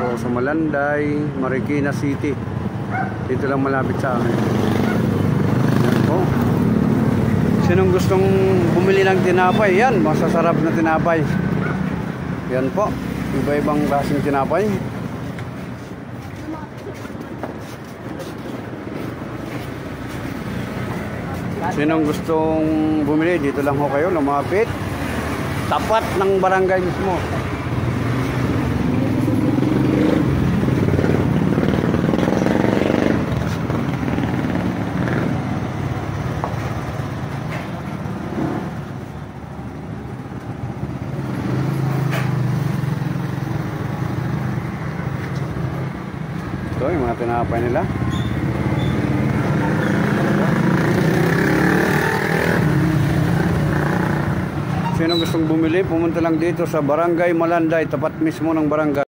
po sa Malanday, Marikina City. Dito lang malapit sa amin. Yan po. Sinong gustong bumili ng tinapay? Yan, masasarap na tinapay. Yan po. Iba-ibang klaseng tinapay. Sinong gustong bumili? Dito lang ho kayo, lumapit. Tapat ng barangay mismo. Ito yung mga tinapay nila. Sino gustong bumili, pumunta lang dito sa Barangay Malanday, tapat mismo ng barangay.